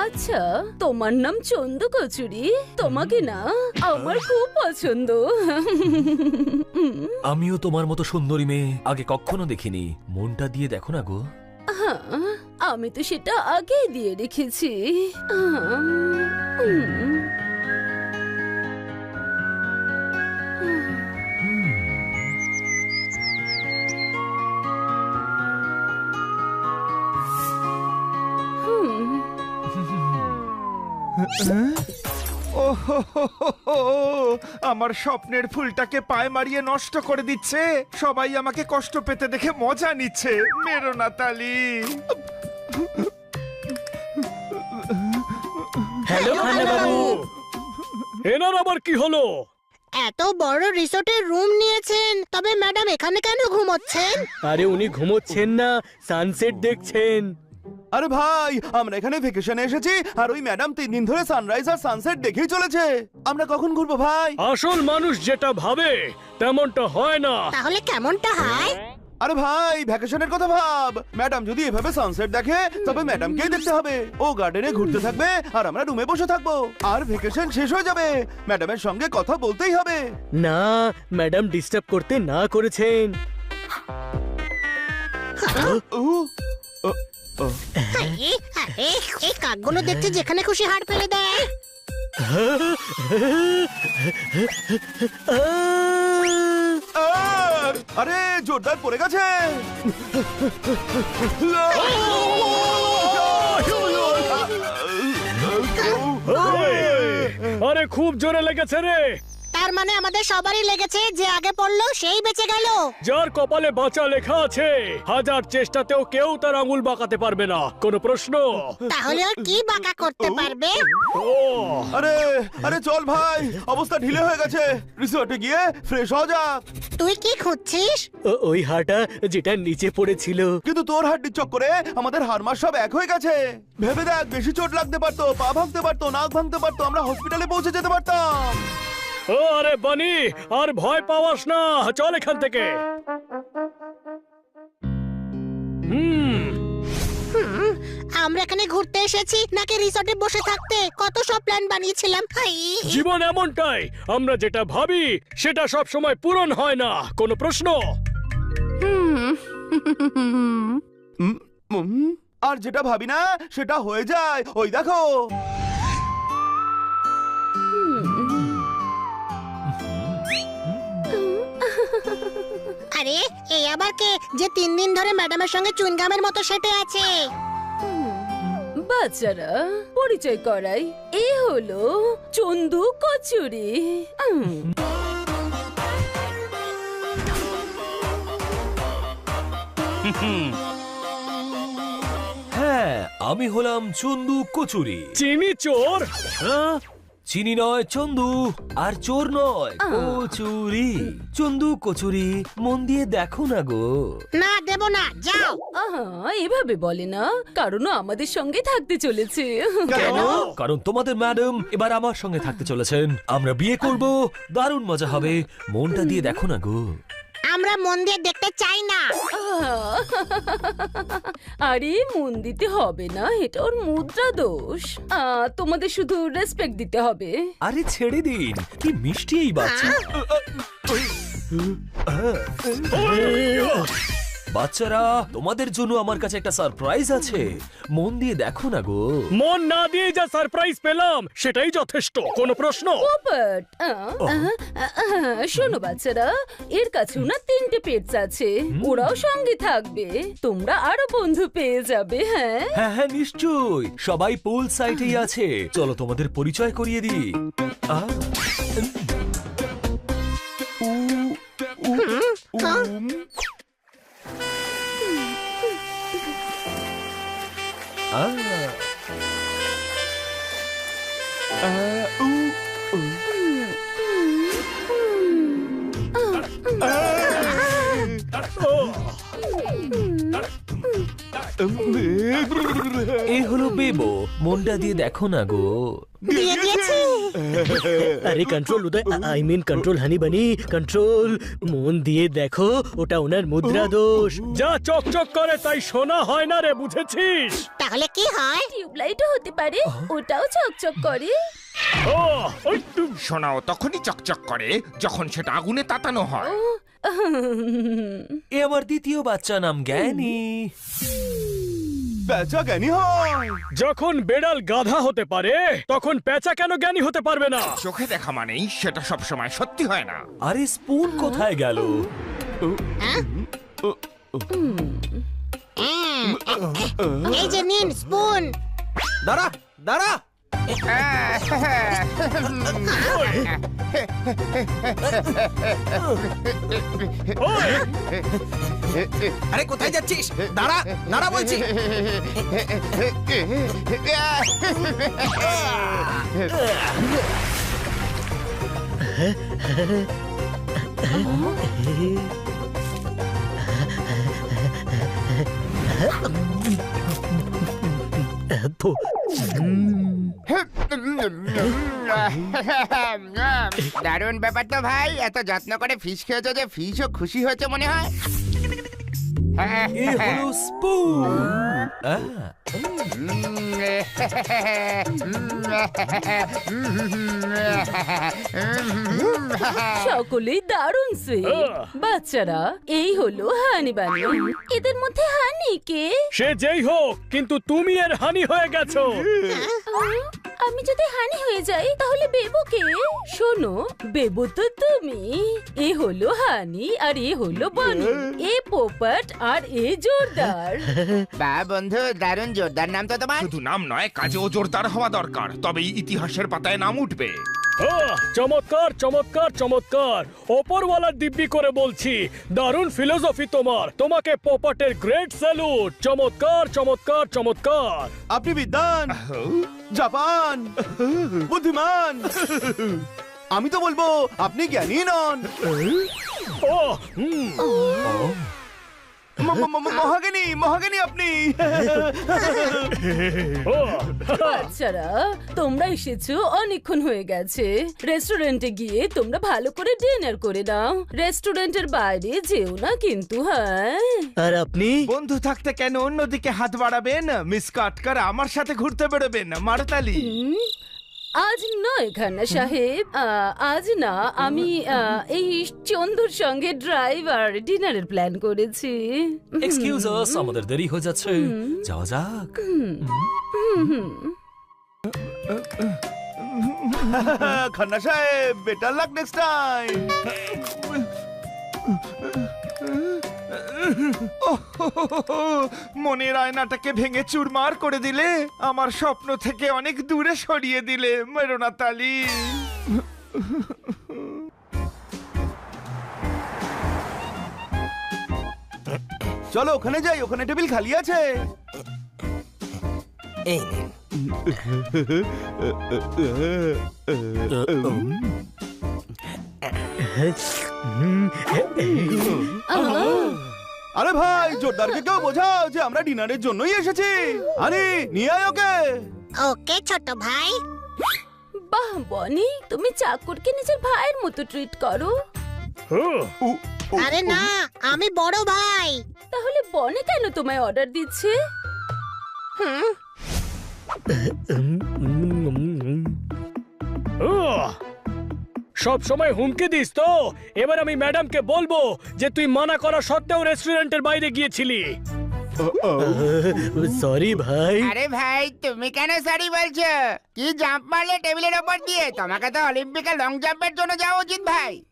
আচ্ছা, তোমার নাম চন্দু কচুরি। তোমাকে না আমার খুব পছন্দ। আমিও তোমার মতো সুন্দরী মেয়ে আগে কখনো দেখিনি। মনটা দিয়ে দেখো না গো। আমি তো সেটা আগেই দিয়ে রেখেছি। আমার স্বপ্নের ফুলটাকে পায়ে মারিয়ে নষ্ট করে দিচ্ছে। সবাই আমাকে কষ্ট পেতে দেখে মজা নিচ্ছে। মেরো না তালি। হ্যালো খান্না বাবু, এনার আবার কি হলো? এত বড় রিসোর্টের রুম নিয়েছেন, তবে ম্যাডাম এখানে কেন ঘুমোচ্ছেন? আরে উনি ঘুমোচ্ছেন না, সানসেট দেখছেন। আরে ভাই, আমরা এখানে ভেকেশনে এসেছি আর ওই ম্যাডাম 3 দিন ধরে সানরাইজ আর সানসেট দেখেই চলেছে। আমরা কখন ঘুরবো ভাই? আসল মানুষ যেটা ভাবে তেমনটা হয় না। তাহলে কেমনটা হয়? আরে ভাই, ভ্যাকেশনের কথা ভাব। ম্যাডাম যদি এভাবে সানসেট দেখে তবে ম্যাডামকেই দেখতে হবে। ও গার্ডেনে ঘুরতে থাকবে আর আমরা রুমে বসে থাকবো। আর ভ্যাকেশন শেষ হয়ে যাবে, ম্যাডামের সঙ্গে কথা বলতেই হবে। না, ম্যাডাম ডিস্টার্ব করতে না করেছেন। আরে, এই কাকগুলো দেখতে যেখানে খুশি হাড় ফেলে দেয়। আরে জোরদার পড়ে গেছে। আরে খুব জোরে লেগেছে রে। তার মানে আমাদের সবারই লেগেছে। যে আগে পড়লো সেই বেঁচে গেল। যার কপালে বাঁচা লেখা আছে, হাজার চেষ্টাতেও কেউ তার আঙুল বাঁকাতে পারবে না। কোনো প্রশ্ন? তাহলে আর কি বাঁকা করতে পারবে? আরে আরে চল ভাই, অবস্থা ঢিলে হয়ে গেছে। রিসোর্টে গিয়ে ফ্রেশ হওয়া যাক। তুই কি খুঁজছিস? ওই হাটা যেটা নিচে পড়েছিল। কিন্তু তোর হাড্ডির চক্করে আমাদের হাড়মাস সব এক হয়ে গেছে। ভেবে দেখ, বেশি চোট লাগতে পারতো, পা ভাঙতে পারতো, নাক ভাঙতে পারতো, আমরা হসপিটালে পৌঁছে যেতে পারতাম। ও আরে বানি, আর ভয় পাওয়াস না, চল এখান থেকে। আমরা এখানে ঘুরতে এসেছি নাকি রিসোর্টে বসে থাকতে? কত সব প্ল্যান বানিয়েছিলাম। জীবন এমনটাই, আমরা যেটা ভাবি সেটা সব সময় পূরণ হয় না। কোনো প্রশ্ন? আর যেটা ভাবি না সেটা হয়ে যায়। ওই দেখো। আরে এই আবার কে যে 3 দিন ধরে ম্যাডামের সঙ্গে চুইংগামের মতো সেটে আছে? বাচ্চারা, পরিচয় করাই, এ হলো চন্দু কচুরি। হ্যাঁ, আমি হলাম চন্দু কচুরি। চিনি চোর? হ্যাঁ, চিনি নয় চন্দু, আর চোর নয় কচুরি। চন্দু কচুরি, মন দিয়ে দেখো না গো। না, দেব না, যাও। এভাবে বলে না, কারণ ও আমাদের সঙ্গে থাকতে চলেছে। কেন? কারণ তোমাদের ম্যাডাম এবার আমার সঙ্গে থাকতে চলেছেন। আমরা বিয়ে করব, দারুণ মজা হবে। মনটা দিয়ে দেখো না গো। আমরা মন দিয়ে দেখতে চাই না। আরে মন দিতে হবে না, এটা ওর মুদ্রা দোষ। তোমাদের শুধু রেসপেক্ট দিতে হবে। আরে ছেড়ে দিন, কি মিষ্টি এই বাচ্চা। বাচ্চারা, তোমাদের জন্য আমার কাছে একটা সারপ্রাইজ আছে। মন দিয়ে দেখো না গো। মন না দিয়ে যা সারপ্রাইজ পেলাম সেটাই যথেষ্ট। কোনো প্রশ্ন? পোপট, শোনো বাচ্চারা, এর কাছেও না 3টে পেটস আছে। ওরাও সঙ্গে থাকবে, তোমরা আরো বন্ধু পেয়ে যাবে। হ্যাঁ হ্যাঁ হ্যাঁ, নিশ্চয়ই। সবাই পুল সাইটেই আছে। চলো তোমাদের পরিচয় করিয়ে দিই। এ হলো বেবো, মনটা দিয়ে দেখো না গো। দিয়ে দিয়েছি। আরে control Uday, I mean control honey bunny, control. মন দিয়ে দেখো, ওটা ওনার মুদ্রা দোষ। যা চকচক করে তাই শোনা হয় না রে, বুঝেছিস? তাহলে কি হয়? টিউবলাইটও হতে পারে, ওটাও চকচক করে। ও, ওই তো- সোনাও তখনই চকচক করে যখন সেটা আগুনে তাতানো হয়। এ আমার দ্বিতীয় বাচ্চা, নাম জ্ঞানী। প্যাঁচা জ্ঞানী হয়। যখন বেড়াল গাধা হতে পারে, তখন পেঁচা কেন জ্ঞানী হতে পারবে না? চোখে দেখা মানেই সেটা সবসময় সত্যি হয় না। আরে স্পুন কোথায় গেল? এই যে নিন স্পুন। দাঁড়া দাঁড়া, ওই, আরে কোথায় যাচ্ছিস? দাঁড়া দাঁড়া বলছি। এত দারুণ ব্যাপার তো ভাই, এত যত্ন করে ফিশ খেয়েছো যে ফিশও খুশি হয়েছে মনে হয়। এ হলো স্পুন। সকলেই দারুণ সুইট। বাচ্চারা, এই হলো হানি বানি। এদের মধ্যে হানি কে? সে যেই হোক, কিন্তু তুমি এর হানি হয়ে গেছো। আমি যদি হানি হয়ে যাই তাহলে বেবু কে? শোনো, বেবু তো তুমি। এ হলো হানি আর এ হলো বনি। এ পোপট আর এ জোরদার। বা বন্ধু, দারুণ জোরদার নাম তো তোমার। শুধু নাম নয়, কাজেও জোরদার হওয়া দরকার, তবেই ইতিহাসের পাতায় নাম উঠবে। চমৎকার চমৎকার চমৎকার। ওপরওয়ালার দিব্যি করে বলছি, দারুণ ফিলোসফি তোমার। তোমাকে পোপটের গ্রেট স্যালুট। চমৎকার চমৎকার চমৎকার। আপনি বিদ্বান, জাপান, বুদ্ধিমান। আমি তো বলবো আপনি জ্ঞানী নন, ও হুম। মহাজ্ঞানী মহাজ্ঞানী আপনি। ও, বাচ্চারা, তোমরা এসেছো অনেকক্ষণ হয়ে গেছে। রেস্টুরেন্টে গিয়ে তোমরা ভালো করে ডিনার করে নাও। রেস্টুরেন্টের বাইরে যেও না কিন্তু, হ্যাঁ? আর আপনি? বন্ধু থাকতে কেন অন্যদিকে হাত বাড়াবেন? মিস কাটকার আমার সাথে ঘুরতে বেরোবেন মারতালি। আজ নয় খান্না সাহেব, আজ না। আমি এই চন্দুর সঙ্গে ড্রাইভার ডিনারের প্ল্যান করেছি। এক্সকিউজ আস, আমাদের দেরি হয়ে যাচ্ছে, যাওয়া যাক। খান্না সাহেব, বেটার লাক নেক্সট টাইম। মনের আয়নাটাকে ভেঙে চুরমার করে দিলে, আমার স্বপ্ন থেকে অনেক দূরে সরিয়ে দিলে মেরোনা তালি। চলো ওখানে যাই, ওখানে টেবিল খালি আছে। এই নিন। আরে ভাই, জোরদারকে কেউ বোঝাও যে আমরা ডিনারের জন্যই এসেছি। আরে নিয়ে আয় ওকে। ওকে ছোট ভাই। বাহ বনি, তুমি চাকরকে নিজের ভাইয়ের মতো ট্রিট করো। আরে না, আমি বড় ভাই। তাহলে বনে কেন তোমায় অর্ডার দিচ্ছে? সব সময় হুমকি দিস তো? এবার আমি ম্যাডামকে বলবো যে তুই মানা করা সত্ত্বেও রেস্টুরেন্টের বাইরে গিয়েছিলি। সরি ভাই। আরে ভাই, তুমি কেন সরি বলছো? কি জাম্প মারলে টেবিলের ওপর দিয়ে? তোমাকে তো অলিম্পিকে লং জাম্পের জন্য যাওয়া উচিত ভাই।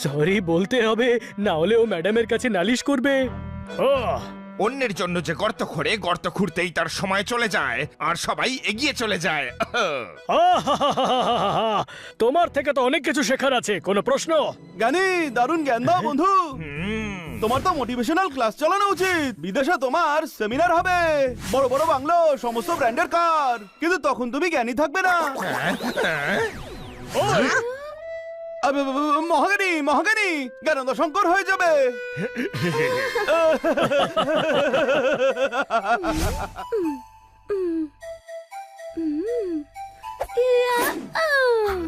সরি বলতে হবে, না হলে ও ম্যাডামের কাছে নালিশ করবে। অন্যের জন্য যে গর্ত খোঁড়ে, গর্ত খুঁড়তেই তার সময় চলে যায় আর সবাই এগিয়ে চলে যায়। তোমার থেকে তো অনেক কিছু শেখার আছে। কোনো প্রশ্ন? জ্ঞানী, দারুণ জ্ঞান দাও বন্ধু। তোমার তো মোটিভেশনাল ক্লাস চালানো উচিত। বিদেশে তোমার সেমিনার হবে, বড় বড় বাংলো, সমস্ত ব্র্যান্ডের কার। কিন্তু তখন তুমি জ্ঞানী থাকবে না। মহাজ্ঞানী মহাজ্ঞানী, জ্ঞানন্দ শঙ্কর হয়ে যাবে। ইয়া, আহ।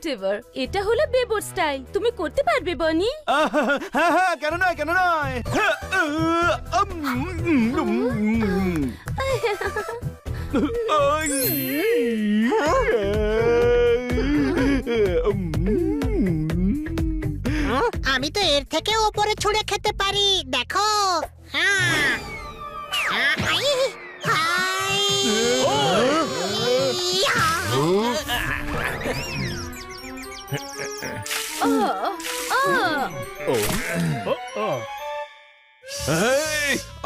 রিসিভার। এটা হলো বেবোর স্টাইল। তুমি করতে পারবে বনি? হ্যাঁ হ্যাঁ, কেন নয় কেন নয়। আমি তো এর থেকে ওপরে ছুঁড়ে খেতে পারি, দেখো। হ্যাঁ। Hi, hi. ইয়া।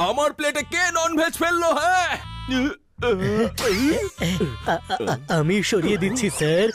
আমার প্লেটে কে নন ভেজ ফেললো? হ্যাঁ, আমি সরিয়ে দিচ্ছি স্যার।